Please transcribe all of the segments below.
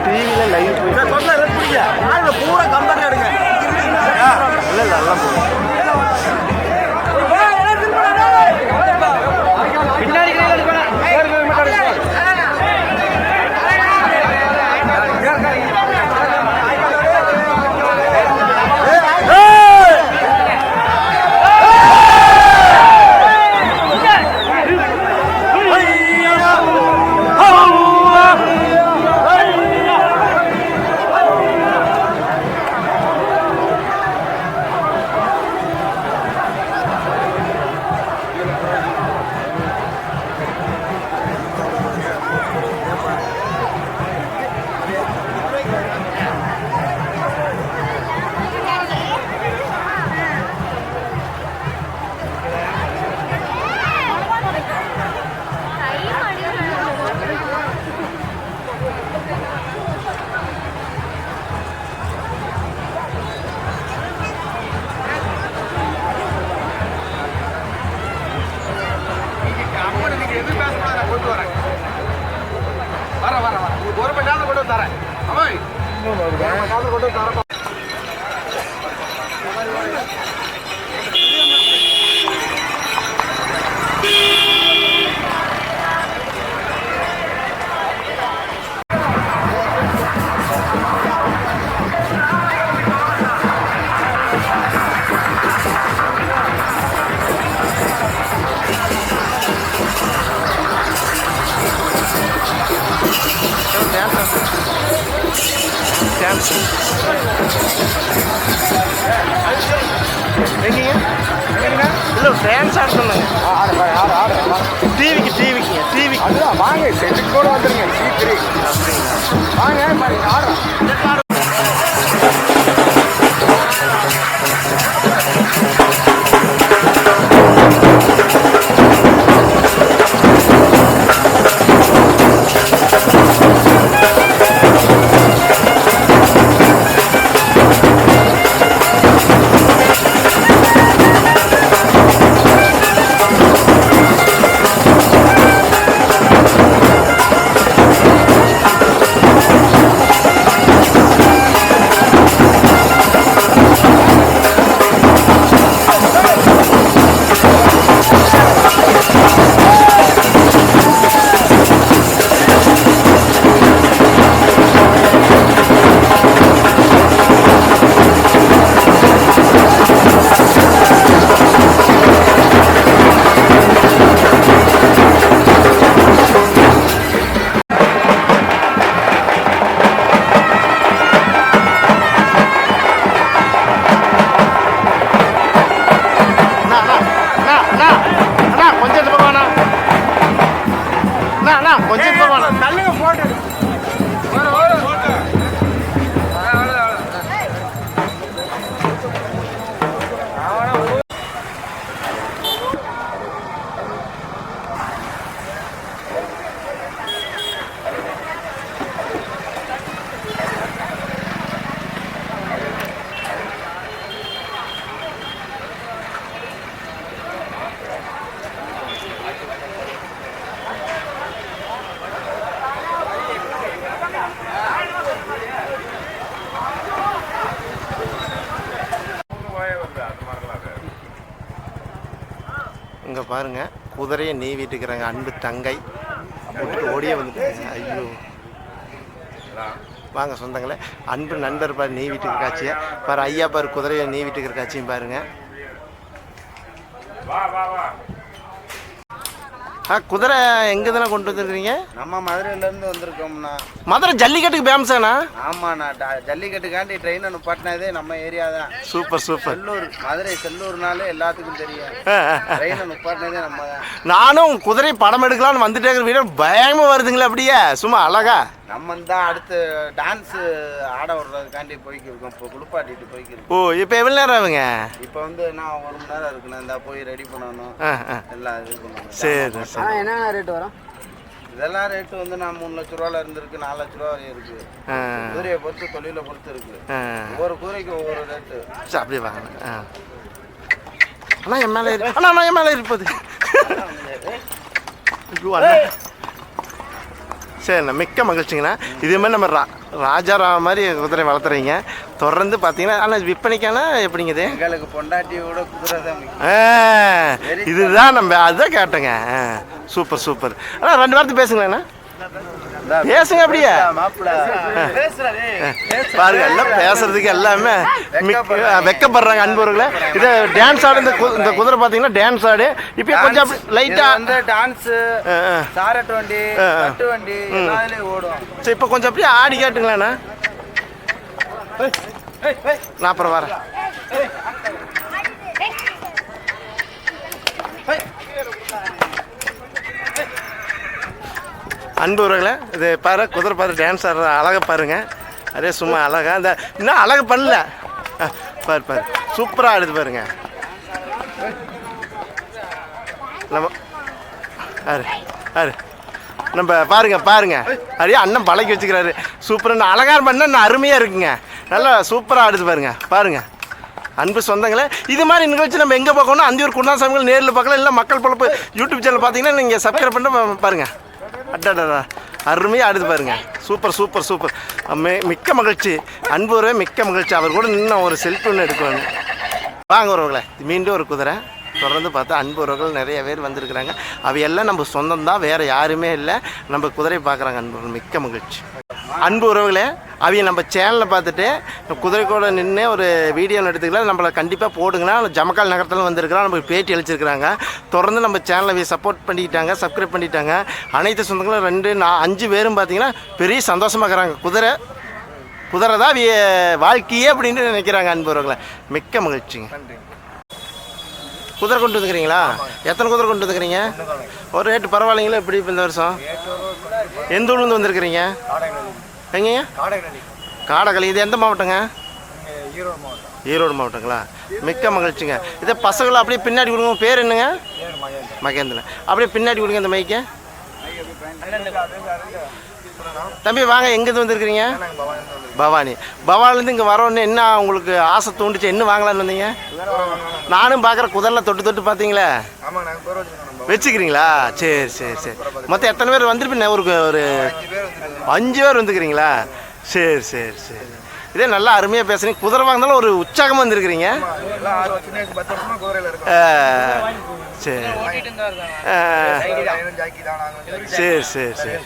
டிவியில் லைவ் பூரா கம்பெனி எடுங்க. இல்லை நல்லா இல்லை டான்ஸ் ஆட சொன்னாங்க. டிவிக்கு அதுதான் வாங்க செட்டுக்கு கூட வந்துருங்க. வாங்க ஆடுறோம். இங்கே பாருங்கள், குதிரையை நீவிட்டுக்கிறாங்க. அன்பு தங்கை விட்டுட்டு ஓடியே வந்துட்டாங்க. ஐயோ, வாங்க சொந்தங்களே, அன்பு நண்பர் பாரு நீவிட்டுக்கிற காட்சியை பாரு. ஐயா பாரு குதிரையை நீவிட்டுக்கிற காட்சியும் பாருங்கள். குதிரை எங்கே தானே கொண்டு வந்துருக்கிறீங்க? நம்ம மதுரையிலேருந்து வந்திருக்கோம்ண்ணா. மதுரை ஜல்லிக்கட்டுக்கு ஃபேமஸாண்ணா? ஆமாண்ணா, ஜல்லிக்கட்டுக்காண்டி ட்ரெயினை நிப்பாட்டினதே நம்ம ஏரியா தான். Super super. செல்லூர், மதுரை செல்லூர்னாலே எல்லாத்துக்கும் தெரியும். ட்ரெயினை நிப்பாட்டினதே நம்ம தான். நானும் குதிரை படம் எடுக்கலான்னு வந்துட்டே இருக்கிற வீடியோ பயமாக வருதுங்களா? அப்படியே சும்மா அழகா நம்ம தான் அடுத்து டான்ஸு ஆட விடுறதுக்காண்டி போய்க்கிருக்கோம். இப்போ குளிப்பாட்டிட்டு போய்க்கிருக்கோம். ஓ, இப்போ எவ்வளோ நேரம் ஆகுங்க? இப்போ வந்து நான் 1 மணி நேரம் இருக்குண்ணா. இந்த போய் ரெடி பண்ணணும், எல்லாம் இது பண்ணணும். சரி சரி. என்னென்ன ரேட்டு வரும்? இதெல்லாம் ரேட்டு வந்து நான் 3 லட்ச ரூபால இருந்துருக்கு, 4 லட்ச ரூபா வரையும் இருக்கு. குதிரையை பொறுத்து, தொழிலை பொறுத்து இருக்கு. ஒவ்வொரு குதிரைக்கு ஒவ்வொரு ரேட்டு. அப்படியே வாங்க. அண்ணா என் மேலே அண்ணா என் மேலே இருப்பது ஐயோ அண்ணா சரிண்ணா மிக்க மகிழ்ச்சிங்கண்ணா. இதே மாதிரி நம்ம ராஜாராம் மாதிரி குதிரை வளர்த்துறீங்க தொடர்ந்து பார்த்தீங்கன்னா. ஆனால் விற்பனைக்கான எப்படிங்க இது? எங்களுக்கு பொண்டாட்டியோட குதிரை தான் இதுதான் நம்ம அதுதான் கேட்டோங்க. Super super. ஆனால் 2 வார்த்தை பேசுங்களேண்ணா. பேசுங்க அப்படியே பாருங்க. எல்லாம் பேசுறதுக்கு எல்லாமே வெக்கப்படுறாங்க அன்பர்களே. இது டான்ஸ் ஆடு. இந்த குதிரை பார்த்தீங்கன்னா டான்ஸ் ஆடு. இப்போ கொஞ்சம் லைட்டா வந்து டான்ஸ் சாரட் வண்டி கட்டு வண்டி எல்லாத்துலயும் ஓடும். சரி இப்போ கொஞ்சம் அப்படியே ஆடி காட்டுங்களேண்ணா. நான் அப்புறம் வரேன். அன்பு உறவுகளே இது பாரு குதிரை பாரு டான்ஸ் ஆடுற அழகாக பாருங்க. அதே சும்மா அழகா இந்த இன்னும் அழகு பண்ணல. பாரு பாரு சூப்பராக ஆடுது பாருங்க. நம்ம நம்ம பாருங்க பாருங்க அப்படியே அண்ணன் பழக்கி வச்சுக்கிறாரு. சூப்பராக அழகாக பண்ண இன்னும் அருமையாக இருக்குங்க. நல்லா சூப்பராக ஆடுது பாருங்க. பாருங்க அன்பு சொந்தங்களே இது மாதிரி நிகழ்ச்சி நம்ம எங்கே பார்க்கணும்? அந்தியூர் குருநாசாமிகள் நேரில் பார்க்கலாம். இல்லை மக்கள் பொழப்பு யூடியூப் சேனல் பார்த்தீங்கன்னா நீங்கள் சப்ஸ்கிரைப் பண்ண பாருங்கள். அட்டாடா அருமையாக ஆடுது பாருங்க. Super super super. மிக்க மகிழ்ச்சி அன்பு உறவே மிக்க மகிழ்ச்சி. அவர் கூட இன்னும் ஒரு செல்ஃபி ஒன்று எடுக்கணும். வாங்க உறவுகளே மீண்டும் ஒரு குதிரை தொடர்ந்து பார்த்தா அன்பு உறவுகள் நிறைய பேர் வந்திருக்கிறாங்க. அவையெல்லாம் நம்ம சொந்தம் தான், வேறு யாருமே இல்லை. நம்ம குதிரையை பார்க்குறாங்க அன்பு. மிக்க மகிழ்ச்சி அன்பு உறவுகளே. அவங்க நம்ம சேனலில் பார்த்துட்டு குதிரை கூட நின்று ஒரு வீடியோ எடுத்துக்கலாம். நம்மளை கண்டிப்பாக போடுங்கன்னா. ஜமக்கால் நகரத்தில் வந்திருக்கிறோம். நமக்கு பேட்டி அளிச்சிருக்கிறாங்க. தொடர்ந்து நம்ம சேனலை சப்போர்ட் பண்ணிட்டாங்க, சப்ஸ்கிரைப் பண்ணிட்டாங்க. அனைத்து சொந்தங்களும் 2 5 பேரும் பார்த்தீங்கன்னா பெரிய சந்தோஷமாக இருக்கிறாங்க. குதிரை தான் வாழ்க்கையே அப்படின்னு நினைக்கிறாங்க அன்பு உறவுகளை. மிக்க மகிழ்ச்சிங்க. குதிரை கொண்டு வந்துக்கிறீங்களா? எத்தனை குதிரை கொண்டு வந்துக்கிறீங்க? ஒரு ரேட்டு பரவாயில்லைங்களா? எப்படி இப்போ இந்த வருஷம் எந்த ஊர்லேருந்து வந்திருக்கிறீங்க? எங்கேங்க? காடகளி. இது எந்த மாவட்டங்க? ஈரோடு மாவட்டங்களா? மிக்க மகிழ்ச்சிங்க. இதை பசங்களை அப்படியே பின்னாடி கொடுங்க. பேர் என்னங்க? மகேந்திரன். அப்படியே பின்னாடி கொடுங்க இந்த மைக்கை. தம்பி வாங்க. எங்கேருந்து வந்திருக்கிறீங்க? பவானி. பவானிலேருந்து இங்கே வரோன்னு என்ன உங்களுக்கு ஆசை தூண்டுச்சு? என்ன வாங்கலான்னு வந்தீங்க? நானும் பார்க்குற குதிரைல தொட்டு பார்த்தீங்களே வச்சுக்கிறீங்களா? சரி சரி சரி. மொத்தம் எத்தனை பேர் வந்துருப்பீங்க? ஒரு 5 பேர் வந்துக்கிறீங்களா? சரி சரி சரி. இதே நல்லா அருமையாக பேசுகிறீங்க. குதிரை வாங்கினாலும் ஒரு உற்சாகமாக வந்துருக்கிறீங்க. சரி சரி சரி சரி.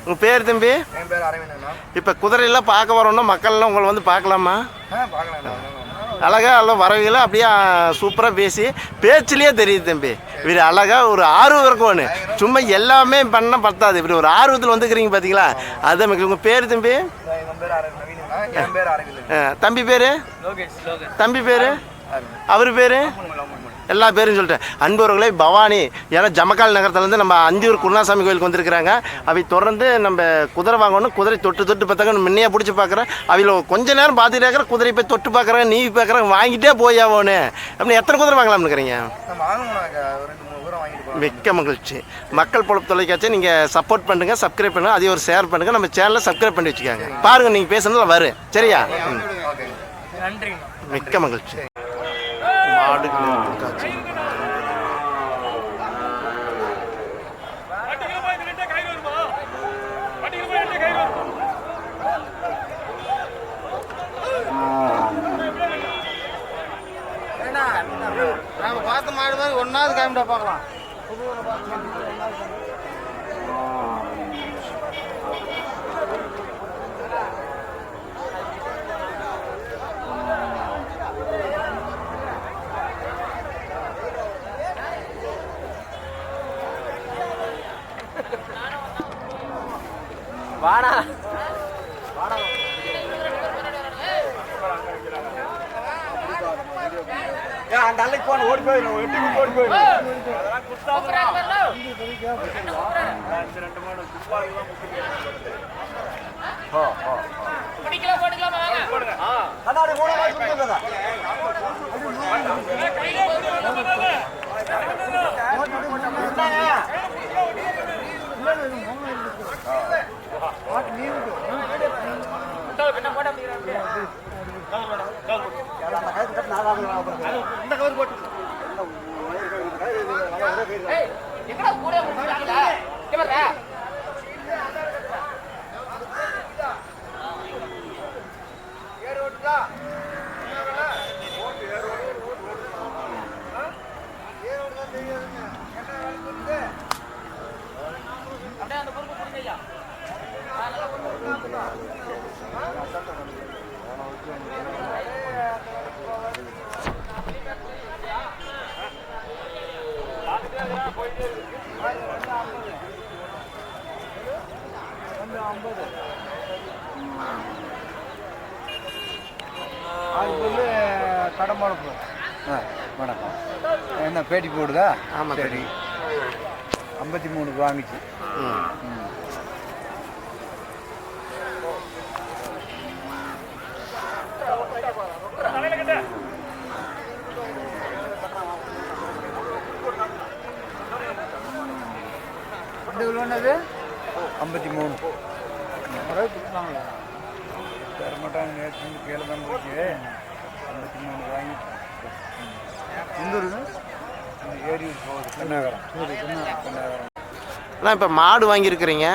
உங்கள் பேர் தம்பி? இப்போ குதிரையெல்லாம் பார்க்க வரோன்னா மக்கள்லாம் உங்களை வந்து பார்க்கலாமா? அழகா எல்லாம் வரவையில் அப்படியே சூப்பராக பேச்சுலேயே தெரியுது தம்பி. இவர் அழகா ஒரு ஆர்வம் இருக்கணும். சும்மா எல்லாமே பண்ண பத்தாது. இப்படி ஒரு ஆர்வத்தில் வந்துக்கிறீங்க பார்த்தீங்களா? அதான் உங்கள் பேர் தம்பி? தம்பி பேர்? தம்பி பேர்? அவர் பேர்? எல்லா பேரும் சொல்லிட்டேன். அன்பவர்களே பவானி ஏன்னா ஜமக்கால் நகரத்துலேருந்து நம்ம அந்தியூர் குருநாசாமி கோயிலுக்கு வந்திருக்கிறாங்க. அவை தொடர்ந்து நம்ம குதிரை வாங்கணும். குதிரை தொட்டு பார்த்தாங்க. முன்னையே பிடிச்சி பார்க்குறேன். அவையில் கொஞ்ச நேரம் பார்த்துட்டு இருக்கிற குதிரை போய் தொட்டு பார்க்குறாங்க, நீவி பார்க்குறாங்க. வாங்கிட்டே போய் ஆகணும். அப்படின்னு எத்தனை குதிரை வாங்கலாம்னு இருக்கிறீங்க? மிக்க மகிழ்ச்சி. மக்கள் பொழப்பு தொலைக்காட்சி நீங்கள் சப்போர்ட் பண்ணுங்கள், சப்ஸ்கிரைப் பண்ணுங்கள், அதையும் ஒரு ஷேர் பண்ணுங்கள். நம்ம சேனலை சப்ஸ்கிரைப் பண்ணி வச்சுக்காங்க. பாருங்கள் நீங்கள் பேசுனதில் வரும். சரியா? மிக்க மகிழ்ச்சி. மாடுகள் காட்சி நாம பார்த்த மாடு மாதிரி ஒன்னாவது காமிட்டா பார்க்கலாம். வாடா வாடா அந்த அன்னைக்கு போன ஓடி போயிடும். எட்டு ஓடி போயிடும். இந்த கவர் போட்டு கடம்பளப்பு. வணக்கம். என்ன பேட்டி போடுதா? ஆமாம். சரி. 53 வாங்கிச்சு. என்னது 53 தரமாட்டாங்க. நேற்று கீழே தான் போச்சு. 53 வாங்கி எந்த ஏரி போகுது பெண்ணாகரம். பெண்ணாகரம். ஆனால் இப்போ மாடு வாங்கியிருக்கிறீங்க,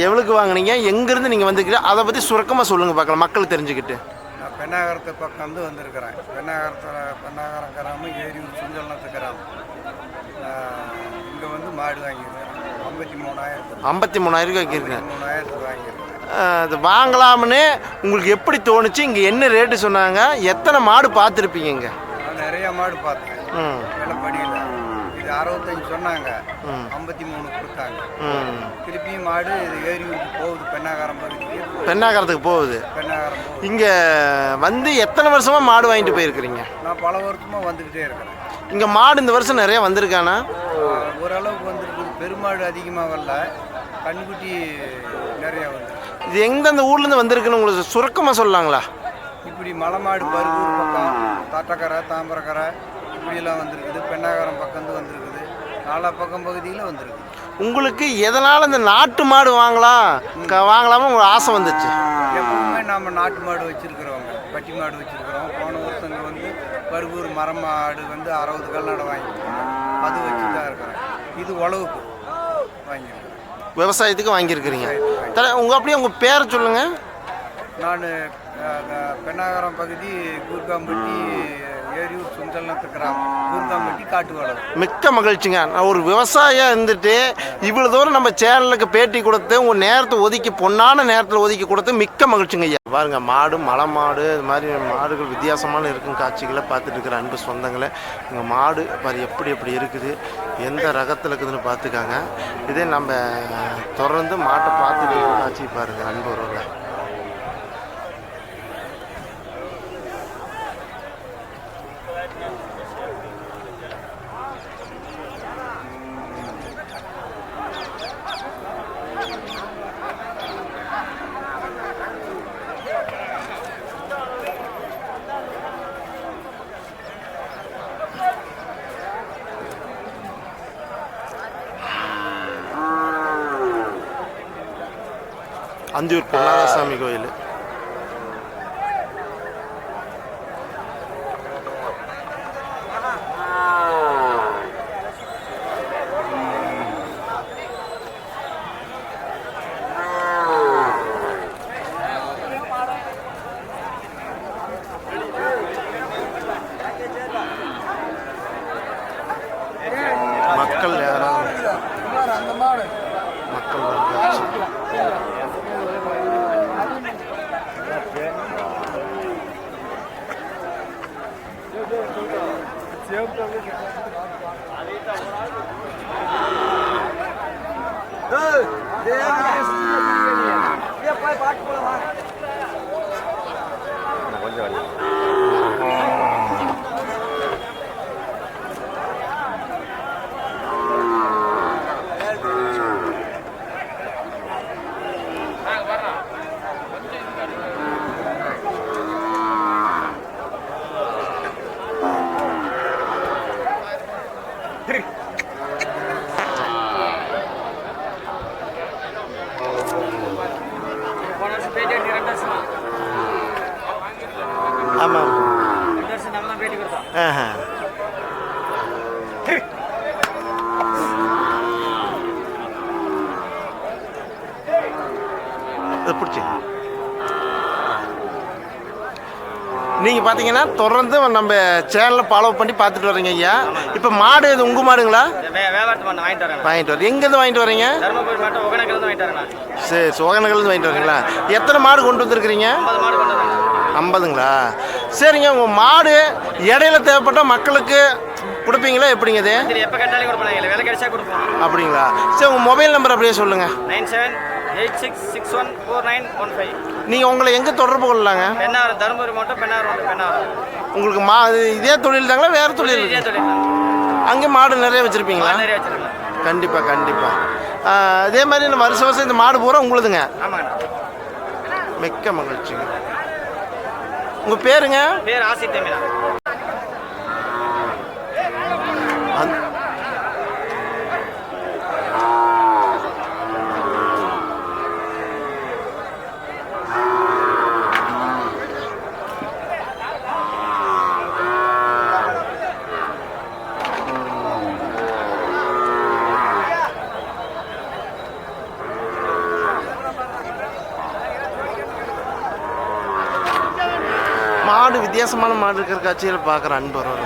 எவ்வளோக்கு வாங்கினீங்க, எங்கேருந்து நீங்கள் வந்துருக்கீங்க, அதை பற்றி சுருக்கமாக சொல்லுங்கள் பார்க்கலாம், மக்கள் தெரிஞ்சுக்கிட்டு. நான் பெண்ணாகரத்து பக்கம் வந்து வந்திருக்கிறேன். பெண்ணாகரம் கிராமம் ஏரியூர் சுஞ்சலத்து கிராமம். இங்கே வந்து மாடு வாங்கியிருக்கேன். 53,000 வாங்கியிருக்கேன். 53,000 வாங்கியிருக்கேன். அது வாங்கலாம்னு உங்களுக்கு எப்படி தோணுச்சு? இங்கே என்ன ரேட்டு சொன்னாங்க? எத்தனை மாடு பார்த்துருப்பீங்க இங்கே? நான் நிறைய மாடு பார்த்தேன். வெள்ளப்படியில் இது 65 சொன்னாங்க. 53 கொடுத்தாங்க. திருப்பியும் மாடு இது ஏரியூருக்கு போகுது. பெண்ணாகரம் பகுதிக்கு பெண்ணாகரத்துக்கு போகுது. பெண்ணாகரம் போகுது. இங்கே வந்து எத்தனை வருஷமாக மாடு வாங்கிட்டு போயிருக்கிறீங்க? நான் பல வருஷமாக வந்துக்கிட்டே இருக்கிறேன். இங்கே மாடு இந்த வருஷம் நிறைய வந்திருக்கானா? ஓரளவுக்கு வந்துருக்குது. பெருமாடு அதிகமாக வரல, கண்குட்டி நிறைய வந்து. இது எந்தெந்த ஊர்லேருந்து வந்திருக்குன்னு உங்களுக்கு சுருக்கமாக சொல்லலாங்களா? இப்படி மலைமாடு பருகூர் பக்கம், தாட்டக்கரை, தாம்பரக்கரை இப்படியெல்லாம் வந்துருக்குது. பெண்ணாகரம் பக்கம் வந்துருக்குது. நாலா பக்கம் பகுதியில் வந்துருக்குது. உங்களுக்கு எதனால் இந்த நாட்டு மாடு வாங்கலாமா உங்களுக்கு ஆசை வந்துச்சு? எப்பவுமே நாம் நாட்டு மாடு வச்சுருக்கிறவங்க, பட்டி மாடு வச்சுருக்கிறோம். போன வருஷங்க வந்து பருகூர் மரம் மாடு வந்து 60 கல்நடை வாங்கிக்கிறோம். அது வச்சு தான் இருக்கிறேன். இது உழவுக்கு வாங்கியிருக்கிறேன். விவசாயத்துக்கு வாங்கியிருக்கிறீங்க. அப்படியே உங்கள் பேரை சொல்லுங்கள். நான் பெண்ணாகரம் பகுதி கூர்காம்பட்டி ஏரியூர் சுந்தரநத்து கிராமம், கூர்காம்பட்டி காட்டு வளவு. மிக்க மகிழ்ச்சிங்க. நான் ஒரு விவசாயியாக இருந்துட்டு இவ்வளோ தூரம் நம்ம சேனலுக்கு பேட்டி கொடுத்து உங்கள் நேரத்தை ஒதுக்கி, பொன்னான நேரத்தில் ஒதுக்கி கொடுத்து மிக்க மகிழ்ச்சிங்க ஐயா. பாருங்கள், மாடு, மலை மாடு, இது மாதிரி மாடுகள் வித்தியாசமான இருக்கும் காட்சிகளை பார்த்துட்டு இருக்கிற அன்பு சொந்தங்களை. இங்கே மாடு பாரு எப்படி இருக்குது, எந்த ரகத்தில் இருக்குதுன்னு பார்த்துக்காங்க. இதே நம்ம தொடர்ந்து மாட்டை பார்த்துட்டு காட்சி பாருங்கள் அன்பு உறவுகளை. அந்தியூர் பொன்னாரசாமி கோயில். மக்கள் யாராவது மக்கள் வந்தாச்சு. ஆமாம். நீங்கள் பார்த்தீங்கன்னா தொடர்ந்து நம்ம சேனலில் ஃபாலோ பண்ணி பார்த்துட்டு வரீங்க ஐயா. இப்போ மாடு இது உங்கள் மாடுங்களா? வாங்கிட்டு வரேன். எங்கேருந்து வாங்கிட்டு வரீங்க? சரி, ஒகேனக்கல்லேருந்து வாங்கிட்டு வரீங்களா? எத்தனை மாடு கொண்டு வந்துருக்குறீங்க? 50ங்களா? சரிங்க. உங்கள் மாடு இடையில தேவைப்பட்ட மக்களுக்கு கொடுப்பீங்களா எப்படிங்க இது? அப்படிங்களா? சரி, உங்கள் மொபைல் நம்பர் அப்படியே சொல்லுங்கள். 9786614915. நீங்கள் உங்களை எங்கே தொடர்பு கொள்ளலாங்க? தருமபுரி மாவட்டம் பெண்ணாறு. உங்களுக்கு இதே தொழில் தாங்களா வேறு தொழில்? அங்கே மாடு நிறைய வச்சுருப்பீங்களா? கண்டிப்பாக கண்டிப்பாக. அதே மாதிரி இந்த வருஷம் இந்த மாடு பூரா உங்களுதுங்க? மிக்க மகிழ்ச்சிங்க. உங்கள் பேருங்க? பேர் ஆசி தமிழா. மாடு வித்தியாசமான மாடு இருக்கிற காட்சியில் பார்க்குற அன்பு வரும்.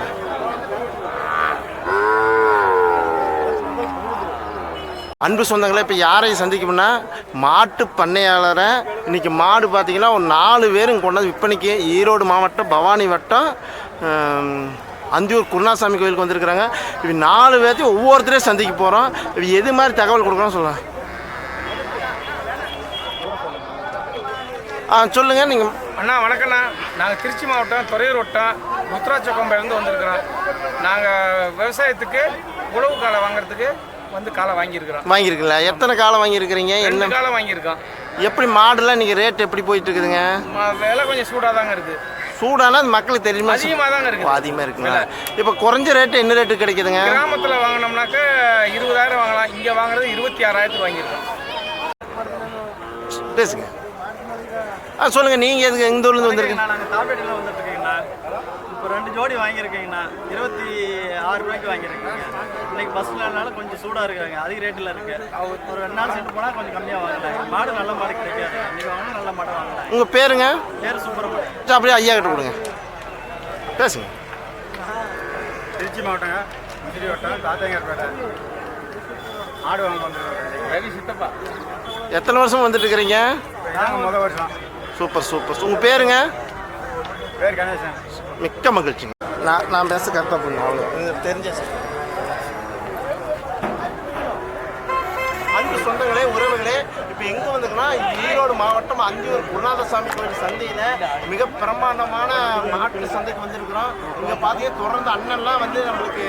அன்பு சொந்தங்களே, இப்போ யாரையும் சந்திக்கணும்னா மாட்டு பண்ணையாளரை இன்றைக்கி மாடு பார்த்திங்கன்னா ஒரு 4 பேரும் கொண்டாந்து விற்பனைக்கு ஈரோடு மாவட்டம் பவானி வட்டம் அந்தியூர் குருணாசாமி கோயிலுக்கு வந்திருக்கிறாங்க. இப்போ 4 பேர்த்தையும் ஒவ்வொருத்தரையும் சந்திக்க போகிறோம். இப்போ எது மாதிரி தகவல் கொடுக்கணும்னு சொல்லலாம். சொல்லுங்கள். நீங்கள் அண்ணா வணக்கண்ணா. நாங்கள் திருச்சி மாவட்டம் துறையூர் வட்டம் முத்துராச்சக்கொம்பையிலேருந்து வந்திருக்கிறோம். நாங்கள் விவசாயத்துக்கு உழவு காலை வாங்குறதுக்கு காலை வாங்கியிருக்கிறீங்களா? எத்தனை காலை வாங்கியிருக்கிறீங்க? என்ன காலை வாங்கியிருக்கோம்? எப்படி மாடுலாம் நீங்கள் ரேட் எப்படி போயிட்டு இருக்குதுங்க? விலை கொஞ்சம் சூடாக தாங்க இருக்குது. சூடானா அது மக்களுக்கு தெரியுமா? அதிகமாக தாங்க இருக்குது. அதிகமாக இருக்குங்களா? இப்போ குறைஞ்ச ரேட்டு என்ன ரேட்டு கிடைக்குதுங்க? கிராமத்தில் வாங்கினோம்னாக்க 20,000 வாங்கலாம். இங்கே வாங்குறது 26,000 வாங்கியிருக்கோம். பேசுங்க. சொல்லுங்கள். நீங்கள் எதுக்கு எந்த ஊர்லேருந்து வந்திருக்கீங்க? நாங்கள் தாப்பேட்டில் வந்துட்டுருக்கீங்கண்ணா. இப்போ 2 ஜோடி வாங்கியிருக்கீங்கண்ணா. 26 ரூபாய்க்கு வாங்கியிருக்கீங்க. இன்றைக்கி பஸ்ஸில்னால கொஞ்சம் சூடாக இருக்காங்க. அதிக ரேட்டில் இருக்குது. ஒரு 2 நாள் சென்று போனால் கொஞ்சம் கம்மியாக வாங்கலாம். மாடு நல்ல மாடு கிடைக்காது. இன்றைக்கி வாங்கினா நல்ல மாடு வாங்கலாம். உங்கள் பேருங்க? பேர் சுப்பிரமணியம். அப்படியே ஐயா கிட்ட கொடுங்க. பேசுங்க. திருச்சி மாவட்டங்க, மதுரை வட்டம், தாத்தங்கார்பேட்டை. ஆடு வாங்க வந்துருக்கோம். ரவி சித்தப்பா. எத்தனை வருஷம் வந்துட்டு இருக்கிறீங்க? நாங்கள் முதல் வருஷம். Super super. உங்கள் பேருங்க? பேர் கணேசன். மிக்க மகிழ்ச்சிங்க. நான் பேச கரெக்டாக பண்ணுங்க. அவ்வளோ உங்களுக்கு தெரிஞ்ச அன்பு சொந்தங்களே, உறவுகளே, இப்போ எங்கே வந்துருக்குன்னா ஈரோடு மாவட்டம் அந்தியூர் குருநாதசாமி கோயில் சந்தையில் மிக பிரமாண்டமான மாட்டு சந்தைக்கு வந்திருக்கிறோம். இங்கே பார்த்தீங்கன்னா தொடர்ந்து அண்ணன்லாம் வந்து நம்மளுக்கு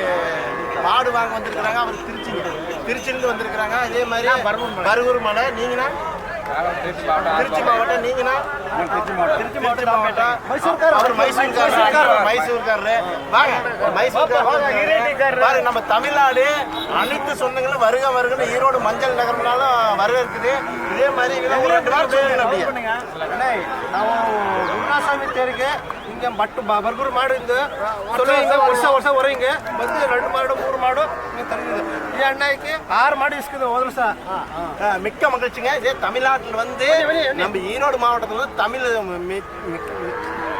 மாடு வாங்க வந்திருக்கிறாங்க. அவர் திருச்சியிலேருந்து வந்திருக்கிறாங்க. இதே மாதிரி பருகூர் மலை. நீங்கண்ணா? திருச்சி மாவட்டம். நீங்கண்ணா? திருச்சி மாவட்டம். அவர் மைசூர்காரரு. வாங்க மைசூர்காரர். நம்ம தமிழ்நாடு அனைத்து சொந்தங்களும் வருக வருகன்னு ஈரோடு மஞ்சள் நகரம்னாலும் வரவேற்குது. இதே மாதிரி ஒரு 2 வாரம் சொல்லுங்க. அப்படியே குருநாசாமி தேருக்கு இங்கே பர்கூர் மாடு இந்த வருஷம் வருவீங்க வந்து 2 மாடு 3 மாடு இங்கே தருகுது. இதே அண்ணாய்க்கு 6 மாடு இருக்குது ஒரு வருஷம். மிக்க மகிழ்ச்சிங்க. இதே தமிழ்நாட்டில் வந்து நம்ம ஈரோடு மாவட்டத்தில் வந்து தமிழ்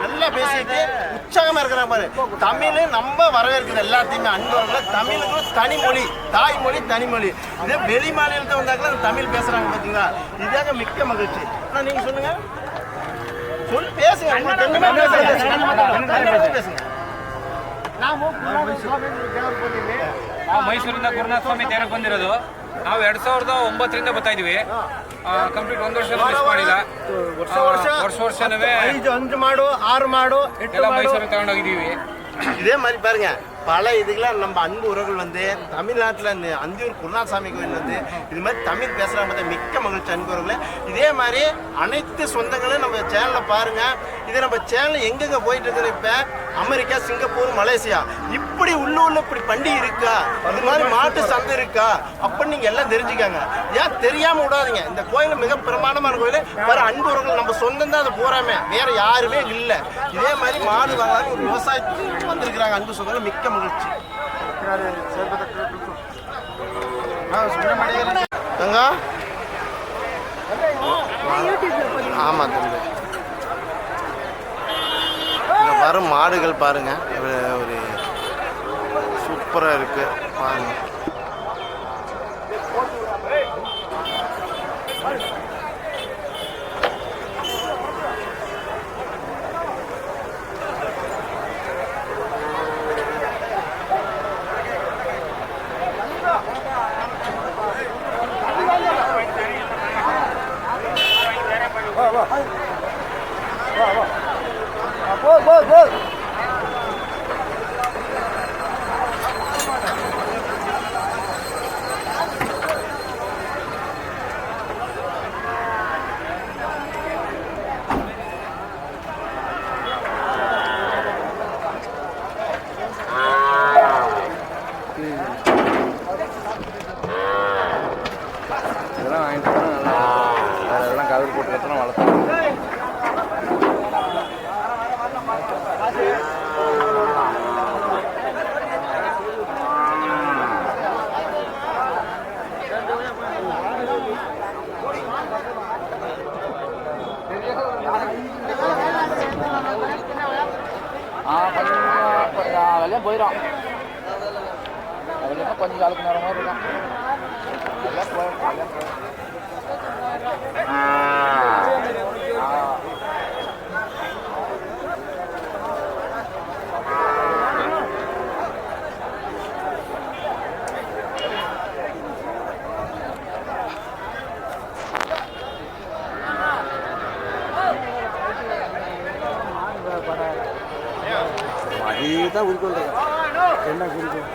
நல்லா பேசிட்டு உற்சாகமாக இருக்கிற மாதிரி தமிழ் நம்ம வரவேற்கிறது எல்லாத்தையுமே. அன்பவர்களை தமிழுக்கு தனிமொழி, தாய்மொழி தனிமொழி. இதே வெளி மாநிலத்தை வந்தாக்கல தமிழ் பேசுகிறாங்க பார்த்தீங்களா? இதாங்க மிக்க மகிழ்ச்சி. ஆனால் நீங்கள் சொல்லுங்கள். பேசுங்க. பேசுங்க. ಮೈಸೂರಿಂದ ಗುರುನಾಥ ಸ್ವಾಮಿ ದೇವರಿಗೆ ಬಂದಿರೋದು. ನಾವು 2009ರಿಂದ ಬರ್ತಾ ಇದೀವಿ. ಕಂಪ್ಲೀಟ್ 1 ವರ್ಷ ಮಿಸ್ ಮಾಡಿಲ್ಲ. ವರ್ಷನವೇ 5 ಮಾಡು 6 ಮಾಡು ಎಲ್ಲ ಮೈಸೂರಿಗೆ ತಗೊಂಡೋಗಿದ್ದೀವಿ. இதே மாதிரி பாருங்க பல இதுக்கெல்லாம் நம்ம அன்பு உறவுகள் வந்து தமிழ்நாட்டில் இந்த அந்தியூர் குருநாதசாமி கோயில் வந்து இது மாதிரி தமிழ் பேசுகிறாங்க பார்த்தா மிக்க மகிழ்ச்சி அன்பு உறவுகளை. இதே மாதிரி அனைத்து சொந்தங்களும் நம்ம சேனலில் பாருங்கள். இது நம்ம சேனல் எங்கெங்கே போயிட்டு இருக்குது? இப்போ அமெரிக்கா, சிங்கப்பூர், மலேசியா இப்படி உள்ள இப்படி பண்டிகை இருக்கா, இது மாதிரி மாட்டு சந்தை இருக்கா அப்படின்னு நீங்கள் எல்லாம் தெரிஞ்சுக்காங்க. ஏன் தெரியாமல் விடாதீங்க. இந்த கோயில் மிக பிரமாண்டமான கோயில். வேறு அன்பு உறவுகள் நம்ம சொந்தம் தான் அது போகிறாமே, வேறு யாருமே இல்லை. இதே மாதிரி மாடு வாங்கலாம் ஒரு விவசாயத்துக்கு வந்திருக்கிறாங்க அன்பு சொந்தங்கள். மிக்க மகிழ்ச்சி. ஆமாம் தம்பி. தரும் மாடுகள் பாருங்கள், ஒரு சூப்பராக இருக்குது பாருங்கள். இதெல்லாம் வாங்கிட்டு போனால் நல்லா அதெல்லாம் கவர் போட்டு வளர்த்தோம். வெளியே போயிடும். அதுலேருந்து கொஞ்சம் காலுக்கு நேரம் மாதிரி இருக்கும். எல்லாம் போயிடும். அதுதான் உருக்கொண்டு என்ன குறிக்கும்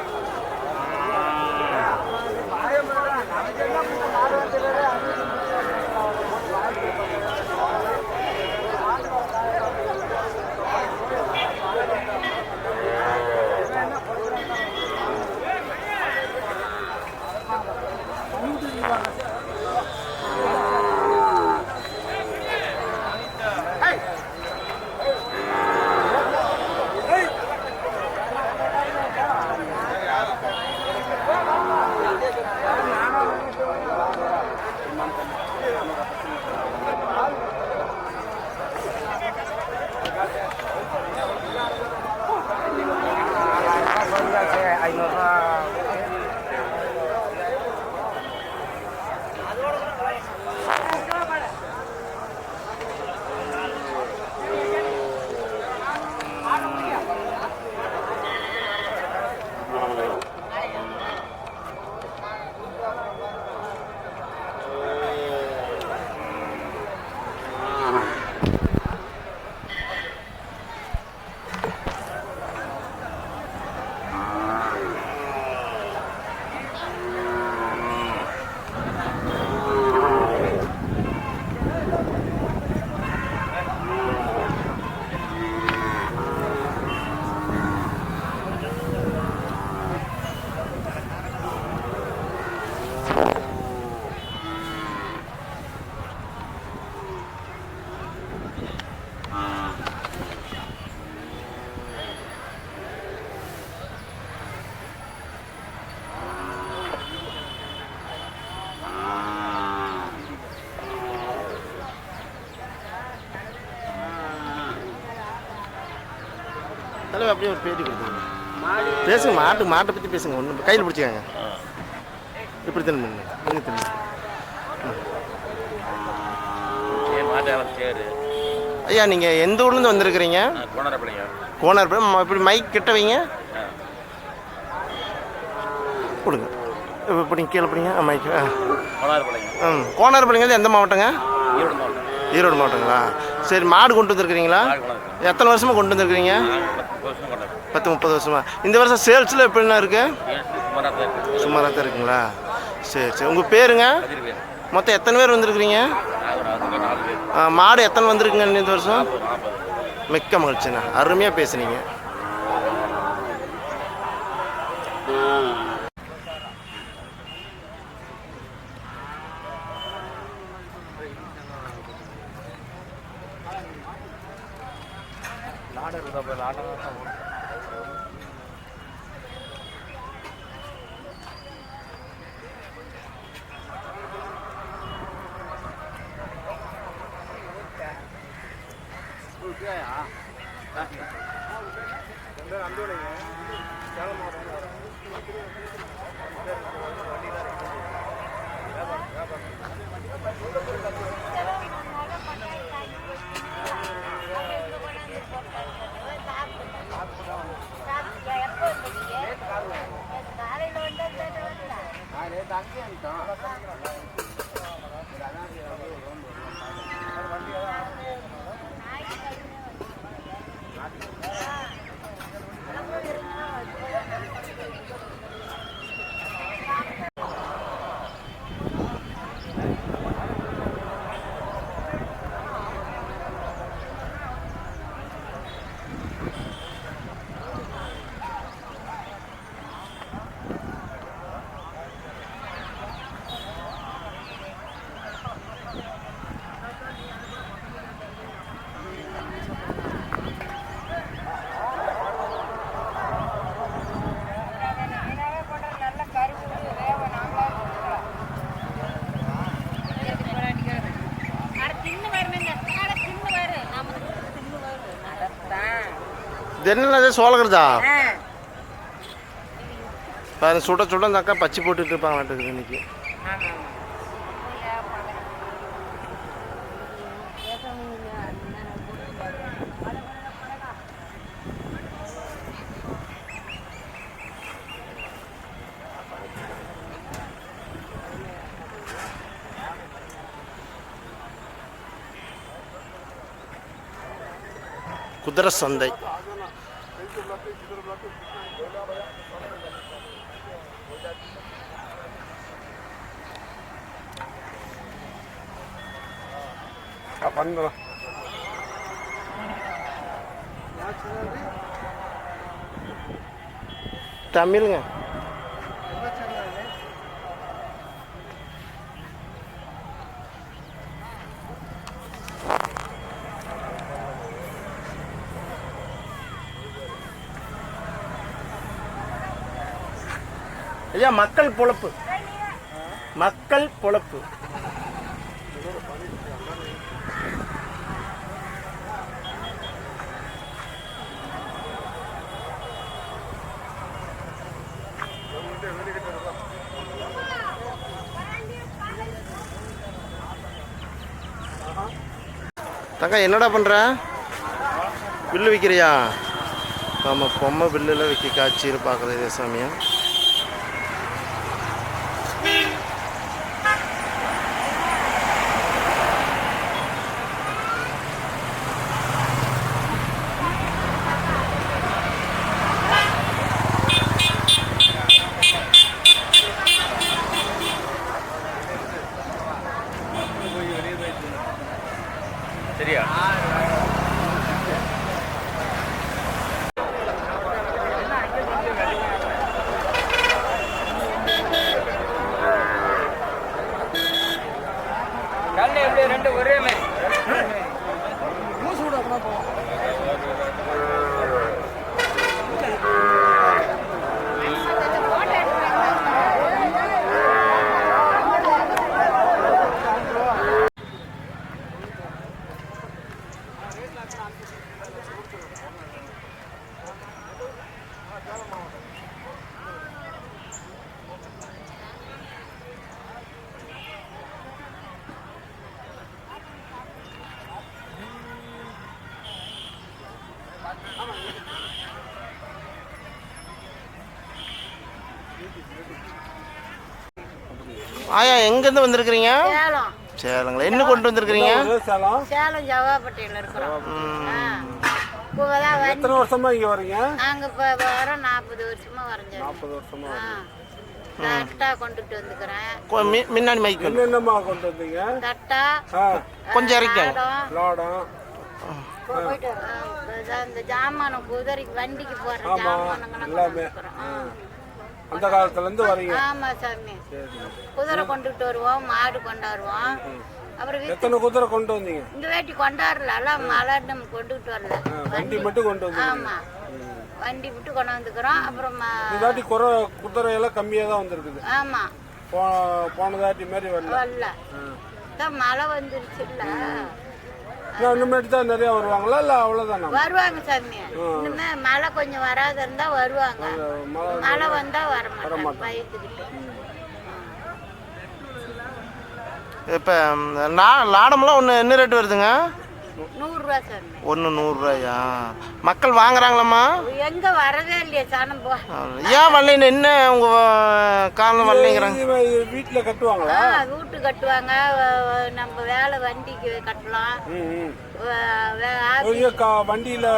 தலைவர் அப்படியே ஒரு பேட்டி கொடுத்துருங்க. பேசுங்க, மாட்டை பற்றி பேசுங்க. ஒன்று கையில் பிடிச்சிக்காங்க, இப்படி திரும்ப நீங்கள் திரும்ப. ஐயா, நீங்கள் எந்த ஊர்லேருந்து வந்திருக்கிறீங்க? கோனார்பாளையம். இப்படி மைக் கிட்ட வைங்க, கொடுங்க. இப்படி கீழே பிடிங்க மைக். கோனார்பாளையம் எந்த மாவட்டங்க? ஈரோடு மாவட்டங்களா? சரி, மாடு கொண்டு வந்துருக்கிறீங்களா? எத்தனை வருஷமாக கொண்டு வந்துருக்கிறீங்க? 10-30 வருஷமா. இந்த வருஷம் சேல்ஸில் எப்படின்னா இருக்கு? சுமாராக தான் இருக்குங்களா? சரி சரி. உங்கள் பேருங்க? மொத்தம் எத்தனை பேர் வந்திருக்கிறீங்க? மாடு எத்தனை வந்திருக்குங்க இந்த வருஷம்? மிக்க மகிழ்ச்சிண்ணா, அருமையாக பேசுனீங்க. இது என்ன சோளக்கிறதா? பாருங்க சுட சுட அந்த அக்கா பச்சி போட்டுட்டு இருப்பாங்க இன்னைக்கு. குதிரை சந்தை. தமிழுங்க. ஐயா மக்கள் பொழப்பு, மக்கள் பொழப்பு. தக்கா என்னடா பண்ற? பில்லு விற்கிறியா? ஆமாம், பொம்மை பில்லுலாம் விற்க காட்சியில் பார்க்குறது சாமியா. சரியா? ரெண்டு ஒரே மாதிரி ஆயா எங்கேருந்து வந்திருக்கிறீங்க? சேலம். சேலங்களா? என்ன கொண்டு வந்திருக்கிறீங்க? சேலம் ஜவாப்பட்டியில் இருக்கிறோம். எத்தனை வருஷமா இங்க வரீங்க? நாங்க இப்போ வரோம் 40 வருஷமா வரைஞ்சோம். 40 வருஷமா தட்டா கொண்டுட்டு வந்துக்கிறேன். முன்னாடி மைக் என்னென்னமா கொண்டு வந்தீங்க? தட்டா கொஞ்சம் இறக்கேன். லாடம் இந்த ஜாமானம் குதிரைக்கு வண்டிக்கு போற ஜாமானங்கள்லாம் எல்லாமே அந்த காலத்துல இருந்து வரீங்க? ஆமா சாமி. குதிரை கொண்டுட்டு வருவோம், மாடு கொண்டாடுவோம். அப்புறம் எத்தனை குதிரை கொண்டு வந்தீங்க? இந்த வேட்டி கொண்டாடல, எல்லாம் மலை நம்ம கொண்டுட்டு வரல, வண்டி மட்டும் கொண்டு வந்தீங்க? ஆமா, வண்டி விட்டு கொண்டு வந்துக்கிறோம். அப்புறம் இந்த வாட்டி குதிரை எல்லாம் கம்மியா தான் வந்திருக்குது. ஆமா, போன தாட்டி மாதிரி வரல. மழை வந்துருச்சு இல்ல, இனிமேட்டு தான் நிறைய வருவாங்களா இல்லை அவ்வளோதானா? வருவாங்க சாமி. இனிமே மழை கொஞ்சம் வராத இருந்தா வருவாங்க. மழை வந்தா வர மாட்டாங்க பயத்துக்கிட்டு. இப்போ லாடம்லாம் ஒன்று என்ன ரேட் வருதுங்க? 100 ரூபா சாமி. ஒன்று 100 ரூபாயா? மக்கள் வாங்குறாங்களாம்மா? எங்க வரதே இல்லையா சாணம் போ. ஏன் வரலைன்னு என்ன உங்கள் காரணம் வரலைங்கிறாங்க? வீட்டில் கட்டுவாங்களா? வீட்டு கட்டுவாங்க, நம்ம வேலை வண்டிக்கு கட்டலாம். வண்டியில்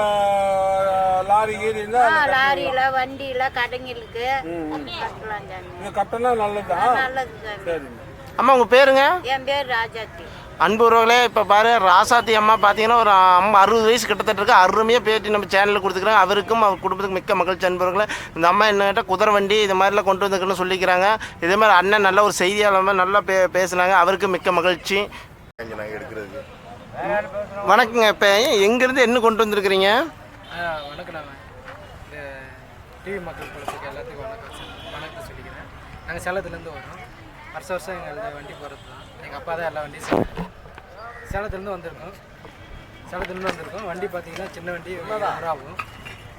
லாரி கீரினா லாரியில வண்டியில கடைங்களுக்கு கட்டலாம் சாமி. கட்டினா நல்லதா? நல்லது சாமி. சரி. அம்மா உங்கள் பேருங்க? என் பேர் ராஜாத்தி. அன்புறவர்களே, இப்போ பாரு ராசாத்தி அம்மா பார்த்தீங்கன்னா ஒரு 60 வயசு கிட்டத்தட்ட இருக்கு. அருமையாக பேட்டி நம்ம சேனலில் கொடுத்துக்கிறாங்க. அவருக்கும் அவர் குடும்பத்துக்கு மிக்க மகிழ்ச்சி. அன்புறவர்களே, இந்த அம்மா என்னகிட்ட குதிரை வண்டி இது மாதிரிலாம் கொண்டு வந்துருக்குன்னு சொல்லிக்கிறாங்க. இதே மாதிரி அண்ணன் நல்ல ஒரு செய்தியாளர் மாதிரி நல்லா பேசுனாங்க. அவருக்கு மிக்க மகிழ்ச்சி. நாங்கள் எடுக்கிறதுக்கு வணக்கங்க. இப்போ எங்கேருந்து என்ன கொண்டு வந்துருக்குறீங்க? வணக்கம். இந்த டிவி மக்கள் குழுத்துக்கு எல்லாத்துக்கும் வணக்கம் சொல்லிக்கிறேன். நாங்கள் சேலத்துலேருந்து வரோம். வருஷம் எங்கள் வண்டி போகிறது தான். எங்கள் அப்பா தான் எல்லா வண்டியும் சேலத்துலேருந்து வந்திருக்கோம். வண்டி பார்த்தீங்கன்னா சின்ன வண்டி 1 ரூபா ஆகும்.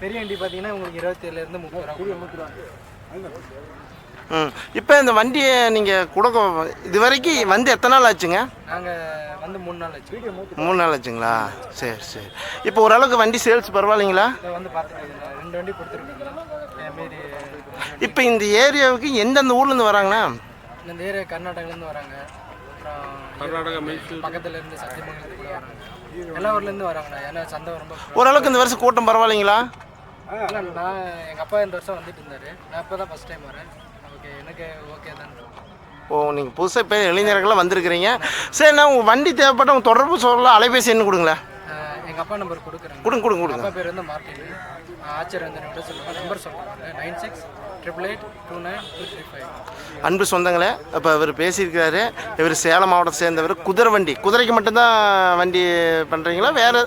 பெரிய வண்டி பார்த்தீங்கன்னா உங்களுக்கு 27லேருந்து 30 ரூபா. இப்போ இந்த வண்டியை நீங்கள் கொடுக்க இது வரைக்கும் வந்து எத்தனை நாள் ஆச்சுங்க? நாங்கள் வந்து 3 நாள் ஆச்சு. 3 நாள் ஆச்சுங்களா? சரி சரி. இப்போ ஓரளவுக்கு வண்டி சேல்ஸ் பரவாயில்லைங்களா? இதை வந்து பார்த்துட்டு 2 வண்டி கொடுத்துருக்கோங்க. மாரி இப்போ இந்த ஏரியாவுக்கு எந்தெந்த ஊர்லேருந்து வராங்கண்ணா? இந்த ஏரியா கர்நாடகாலேருந்து வராங்க. அப்புறம் பக்கத்துலேருந்து சத்தியமங்கலத்துக்குள்ள வராங்க. எல்லா ஊர்லேருந்து வராங்கண்ணா. ஏன்னா சந்தை ரொம்ப ஓரளவுக்கு இந்த வருஷம் கூட்டம் பரவாயில்லைங்களா? இல்லை, நான் எங்கள் அப்பா இந்த வருஷம் வந்துட்டு இருந்தார். நான் இப்போ தான் ஃபஸ்ட் டைம் வரேன். ஓகே, எனக்கு ஓகே தான். ஓ, நீங்கள் புதுசாக இப்போ இளைஞர்கள்லாம் வந்திருக்கிறீங்க. சரிண்ணா, உங்கள் வண்டி தேவைப்பட்ட உங்கள் தொடர்பு சொல்லலாம். அலைபேசி என்ன கொடுங்களேன்? எங்கள் அப்பா நம்பர் கொடுக்குறேன். கொடுங்க. அப்பா பேர் வந்து மார்ட்டின். ஆச்சரியந்தன் சொல்லுங்கள். நம்பர் சொல்லுவாங்க 9688892235. அன்பு சொந்தங்களே, இப்போ இவர் பேசியிருக்கிறாரு. இவர் சேலம் மாவட்டத்தை சேர்ந்தவர். குதிரை வண்டி, குதிரைக்கு மட்டும்தான் வண்டி பண்ணுறீங்களா? வேறு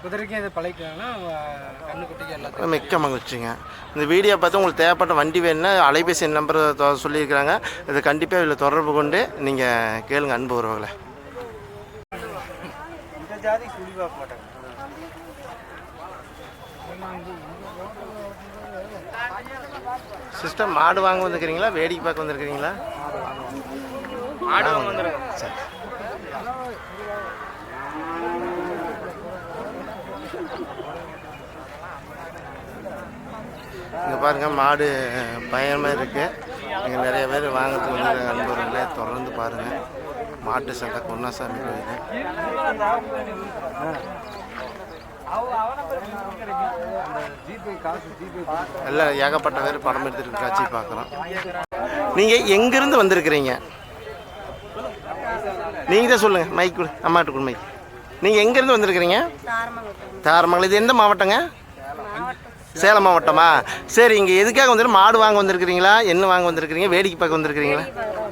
குதிரைக்கும் இது பழகிக்கலாம்னா கண்ணுக்குட்டிக்கு எல்லாத்தையும். மிக்க மகிழ்ச்சிங்க. இந்த வீடியோ பார்த்து உங்களுக்கு தேவைப்பட்ட வண்டி வேணுன்னா அலைபேசி நம்பர் சொல்லியிருக்கிறாங்க. இதை கண்டிப்பாக இதில் தொடர்பு கொண்டு நீங்கள் கேளுங்க அன்பு உறவுகளை. இந்த ஜாதி சுழி பார்க்க மாட்டாங்க. சிஸ்டர், மாடு வாங்க வந்துருக்கிறீங்களா? வேடிக்கை பார்க்க வந்துருக்கிறீங்களா? மாடு வாங்க வந்துருக்கோம். சரி. இங்கே பாருங்கள், மாடு பயமாக இருக்குது. இங்கே நிறைய பேர் வாங்கிறதுக்கு வந்து அன்பர்களே தொடர்ந்து பாருங்கள். மாட்டு சந்தை பொன்னாசாமி கோயில். எல்லாம் ஏகப்பட்ட பேர் படம் எடுத்துட்டு காட்சி பார்க்குறோம். நீங்கள் எங்கேருந்து வந்திருக்கிறீங்க? நீங்கள் தான் சொல்லுங்கள். மைக் கொடு, அம்மாட்டு கொடு மைக். நீங்கள் எங்கேருந்து வந்திருக்கிறீங்க? தாரமங்கலம். இது எந்த மாவட்டங்க? சேலம் மாவட்டமா? சரி. இங்கே எதுக்காக வந்துட்டு மாடு வாங்க வந்திருக்கிறீங்களா? என்ன வாங்க வந்திருக்கிறீங்க? வேடிக்கை பார்க்க வந்திருக்கிறீங்களா?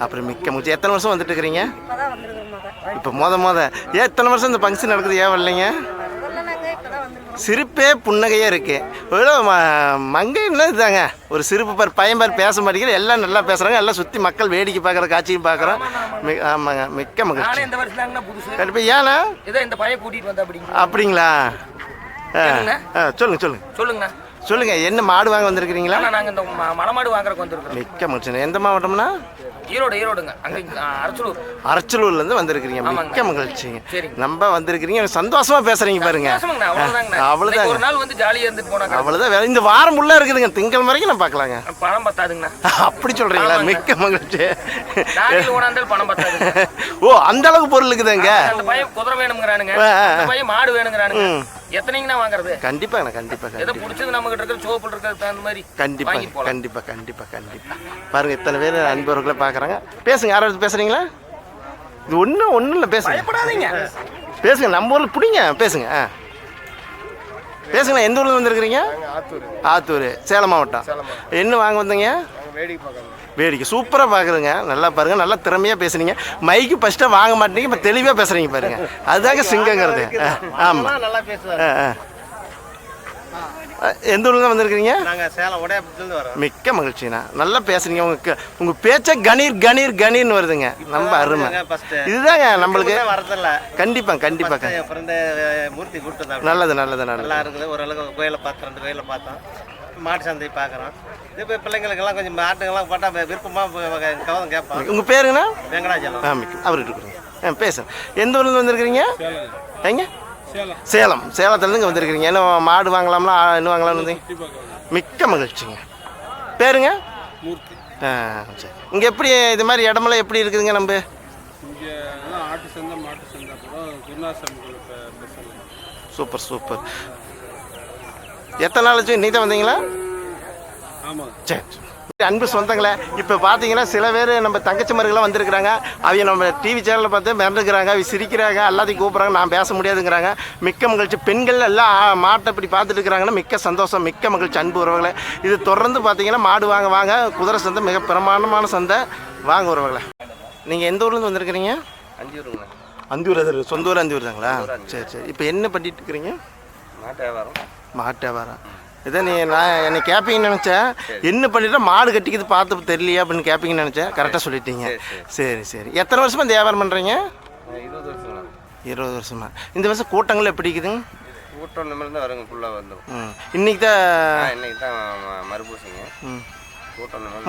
அப்புறம் மிக்க முச்சு. எத்தனை வருஷம் வந்துட்டு இருக்கிறீங்க? இப்போ ஏன் இத்தனை வருஷம் இந்த ஃபங்க்ஷன் நடக்குது? ஏன் வரலைங்க? சிரிப்பே புன்னகையாக இருக்குது. மங்கை என்ன இதுதாங்க ஒரு சிரிப்பு பார். பையன் பார் பேச மாட்டேங்கிற. எல்லாம் நல்லா பேசுகிறாங்க. எல்லாம் சுற்றி மக்கள் வேடிக்கை பார்க்குற காட்சியும் பார்க்குறோம். ஆமாங்க, மிக்க மகிழ்ச்சி. கண்டிப்பாக. ஏன்னா இந்த பையன் கூட்டிகிட்டு வந்தா அப்படிங்களா? சொல்லுங்க. என்ன மாடு வாங்க வந்திருக்கிறீங்களா? நாங்கள் இந்த மலமாடு வாங்குறதுக்கு வந்திருக்கோம். மிக்க மகிழ்ச்சி. எந்த மாவட்டம்னா? ஈரோடுங்க. அங்கே அரச்சலூர்லேருந்து வந்திருக்கிறீங்க. மிக்க மகிழ்ச்சிங்க. நம்ம வந்திருக்கிறீங்க, சந்தோஷமா பேசுறீங்க பாருங்க. அவ்வளோதான். ஒரு நாள் வந்து ஜாலியாக இருந்துட்டு போனாங்க. அவ்வளோதான். இந்த வாரம் உள்ள இருக்குதுங்க. திங்கள் வரைக்கும் நான் பார்க்கலாங்க. பணம் பத்தாதுங்கண்ணா. அப்படி சொல்றீங்களா? மிக்க மகிழ்ச்சி. பணம் பத்தாது. ஓ, அந்த அளவுக்கு பொருள் இருக்குதுங்க. அந்த பையன் குதிரை வேணுங்கிறானுங்க, அந்த பையன் மாடு வேணுங்கிறானுங்க. எத்தனைங்கண்ணா வாங்குறது? கண்டிப்பா. எதை பிடிச்சது நம்ம கிட்ட இருக்கிற சோப்பு இருக்கிறது அந்த மாதிரி கண்டிப்பா. பாருங்க, இத்தனை பேர் அன்பர்களை பார்க்குறாங்க. பேசுங்க. யாராவது பேசுறீங்களா? இது ஒன்றும் இல்லை. பேசுங்க. நம்ம ஊரில் பிடிங்க. பேசுங்க. பேசுங்க. எந்த ஊர்ல வந்துருக்கிறீங்க? ஆத்தூர், சேலம் மாவட்டம். என்ன வாங்க வந்தீங்க? வேடிக்கை சூப்பராக பார்க்குறேங்க. நல்லா பாருங்கள். நல்லா திறமையாக பேசுனீங்க. மைக்கு ஃபஸ்ட்டாக வாங்க மாட்டீங்க, இப்போ தெளிவாக பேசுகிறீங்க பாருங்கள். அதுதாங்க சிங்கங்கிறது. ஆமாம். எந்த ஊர்லேருந்து வந்திருக்கிறீங்க? நாங்கள் சேலம் உடையாபுரத்துலேருந்து வரோம். மிக்க மகிழ்ச்சிண்ணா. நல்லா பேசுறீங்க. உங்கள் பேச்ச கணீர்னு வருதுங்க. நம்ம அருமை. இதுதாங்க நம்மளுக்கு வரதில்ல. கண்டிப்பாக என் ஃப்ரெண்டு மூர்த்தி கூப்பிட்டு நல்லது. நல்லா இருக்குது. ஓரளவுக்கு கோயிலை பார்த்தோம், 2 கோயிலை பார்த்தோம். மாட்டு சந்தை பார்க்குறோம். இப்போ பிள்ளைங்களுக்கெல்லாம் கொஞ்சம் மாட்டுங்கெல்லாம் போட்டால் விருப்பமாக கவனம் கேட்பான். உங்கள் பேருங்கண்ணா? வெங்கடாஜலம். அவர்கிட்ட இருக்கிறீங்க. பேசுங்க. எந்த ஊர்லேருந்து வந்திருக்கிறீங்க? எங்க? சேலத்துலேருந்து இங்கே வந்திருக்கிறீங்க. என்ன மாடு வாங்கலாம்னா இன்னும் வாங்கலாம்னு வந்தீங்க? மிக்க மகிழ்ச்சிங்க. பேருங்க? மூர்த்தி. சரி. இங்கே எப்படி இது மாதிரி இடமெல்லாம் எப்படி இருக்குதுங்க? நம்ம இங்கே ஆட்டு சந்தை மாட்டு சந்தை அப்புறம் குருநாசம். சூப்பர். எத்தனை நாள் ஆச்சு? இன்னைக்கு தான் வந்தீங்களா? ஆமாம். சரி. அன்பு சொந்தங்களே, இப்போ பார்த்தீங்கன்னா சில பேர் நம்ம தங்கச்சி மருகெல்லாம் வந்திருக்கிறாங்க. அவங்க நம்ம டிவி சேனலில் பார்த்து மிரண்டுக்கிறாங்க, அவங்க சிரிக்கிறாங்க, எல்லாத்தையும் கூப்பிட்றாங்க. நான் பேச முடியாதுங்கிறாங்க. மிக்க மகிழ்ச்சி. பெண்கள் எல்லாம் மாட்டை இப்படி பார்த்துட்டு இருக்கிறாங்கன்னா மிக்க சந்தோஷம், மிக்க மகிழ்ச்சி. அன்பு உறவுகளை, இது தொடர்ந்து பார்த்தீங்கன்னா மாடு வாங்க குதிரை சந்தை மிக பிரமாண்டமான சந்தை. வாங்க உறவுகளை. நீங்கள் எந்த ஊர்லேருந்து வந்திருக்கிறீங்க? அந்தியூர். சொந்த ஊர் அந்தியூர் தாங்களா? சரி. இப்போ என்ன பண்ணிட்டு இருக்கிறீங்க? மாட்டு வியாபாரம். இதை நான் என்னை கேட்பீங்கன்னு நினச்சேன். என்ன பண்ணிட்டா மாடு கட்டிக்கிது பார்த்து தெரியலையா அப்படின்னு கேட்பீங்கன்னு நினச்சேன். கரெக்டாக சொல்லிட்டீங்க. சரி. எத்தனை வருஷமா இந்த வியாபாரம் பண்ணுறீங்க? 20 வருஷமா. இந்த வருஷம் கூட்டங்கள் எப்படி இருக்குதுங்க? கூட்டம் தான் வருங்க, ஃபுல்லாக வந்துடும். இன்னைக்கு தான் மறுபூசிங்க.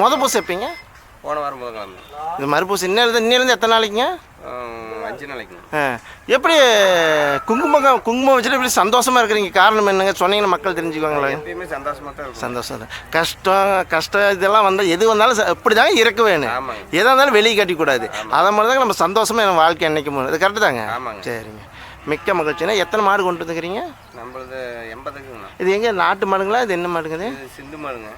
மொதல் பூசை எப்படிங்க? போன வாரம் புதன்கிழமை. இது மறுபூசை இன்னிலேருந்து எத்தனை நாளைக்குங்க? 5 நாளைக்கு. எப்படி குங்குமம் வச்சுட்டு இப்படி சந்தோஷமா இருக்கிறீங்க? காரணம் என்னங்க சொன்னீங்கன்னா மக்கள் தெரிஞ்சுக்குவாங்களா? எப்பயுமே சந்தோஷமாக தான் இருக்கும். சந்தோஷம் தான். கஷ்டம் இதெல்லாம் வந்தால் எது வந்தாலும் இப்படி தாங்க இருக்க வேணும். எதாக இருந்தாலும் வெளியே கட்டிக்கூடாது. அதை மாதிரி தாங்க நம்ம சந்தோஷமாக நம்ம வாழ்க்கை என்னைக்கு போகணும். இது கரெக்டு தாங்க. சரிங்க. மிக்க மகிழ்ச்சினா எத்தனை மாடு கொண்டு வந்துக்கிறீங்க? நம்மளது 80க்குங்கண்ணா. இது எங்கே நாட்டு மாடுங்களா? இது என்ன மாடுங்க? சிந்து மாடுங்க.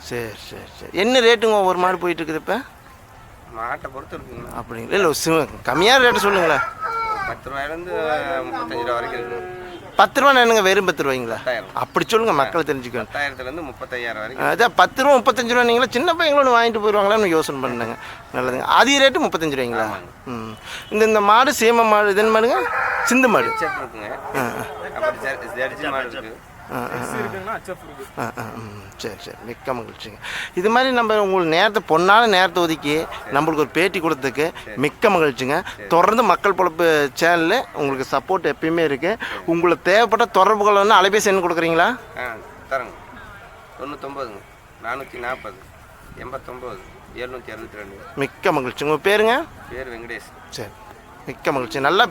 சரி. என்ன ரேட்டுங்க ஒரு மாடு போயிட்டு இருக்குது இப்போ? மாட்டை பொறுத்து இருக்குங்கண்ணா. அப்படிங்களா? இல்லை கம்மியான ரேட்டு சொல்லுங்களேன். 10 ரூபாயிலேருந்து 35 ரூபா வரைக்கும் இருக்குங்க. 10 ரூபா என்னங்க? வெறும் 10 ரூபாய்ங்களா? அப்படி சொல்லுங்க, மக்கள் தெரிஞ்சுக்கணும். 10,000லேருந்து 35,000 வரைக்கும். அதான் 10 ரூபா 35 ரூபா. நீங்களா சின்ன பையங்களோட வாங்கிட்டு போயிடுவாங்களான்னு யோசனை பண்ணுங்க. நல்லதுங்க. அதிக ரேட்டு 35 ரூபாய்ங்களா? இந்த மாடு சீம மாடு இது என்ன மாடுங்க? சிந்து மாடு இருக்குங்க. அப்படி ஜெர்சி மாடு இருக்குது. சரி. மிக்க மகிழ்ச்சிங்க. இது மாதிரி நம்ம உங்களுக்கு பொண்ணான நேரத்தை ஒதுக்கி நம்மளுக்கு ஒரு பேட்டி கொடுத்ததுக்கு மிக்க மகிழ்ச்சிங்க. தொடர்ந்து மக்கள் பொழப்பு சேனலில் உங்களுக்கு சப்போர்ட் எப்பயுமே இருக்குது. உங்களுக்கு தேவைப்பட்ட தொடர்புகள் வந்து அலைபேசி எண் கொடுக்குறீங்களா? தரங்க. 99 440 89 762. மிக்க மகிழ்ச்சி. உங்கள் பேருங்க? பேர் வெங்கடேஷ். சரி. மிக்க மகிழ்ச்சி. நல்லா